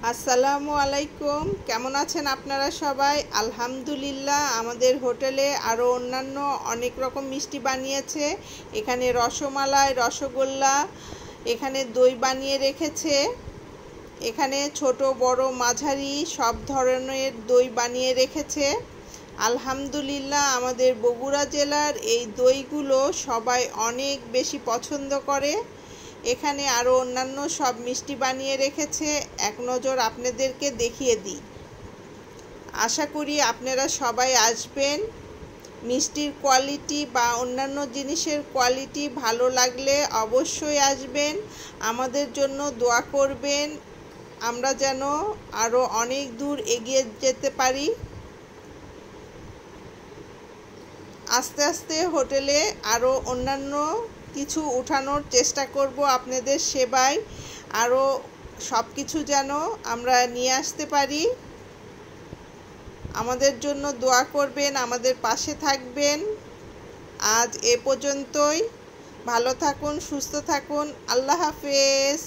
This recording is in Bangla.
আসসালামু আলাইকুম। কেমন আছেন আপনারা সবাই? আলহামদুলিল্লাহ। আমাদের হোটেলে আরও অন্যান্য অনেক রকম মিষ্টি বানিয়েছে। এখানে রসমালাই, রসগোল্লা, এখানে দই বানিয়ে রেখেছে। এখানে ছোট বড় মাঝারি সব ধরনের দই বানিয়ে রেখেছে। আলহামদুলিল্লাহ, আমাদের বগুড়া জেলার এই দইগুলো সবাই অনেক বেশি পছন্দ করে। এখানে আরও অন্যান্য সব মিষ্টি বানিয়ে রেখেছে, এক নজর আপনাদেরকে দেখিয়ে দিই। আশা করি আপনারা সবাই আসবেন। মিষ্টির কোয়ালিটি বা অন্যান্য জিনিসের কোয়ালিটি ভালো লাগলে অবশ্যই আসবেন। আমাদের জন্য দোয়া করবেন, আমরা যেন আরও অনেক দূর এগিয়ে যেতে পারি। আস্তে আস্তে হোটেলে আরও অন্যান্য কিছু উঠানোর চেষ্টা করব আপনাদের সেবায়। আরও সব কিছু যেন আমরা নিয়ে আসতে পারি। আমাদের জন্য দোয়া করবেন, আমাদের পাশে থাকবেন। আজ এ পর্যন্তই। ভালো থাকুন, সুস্থ থাকুন। আল্লাহ হাফেজ।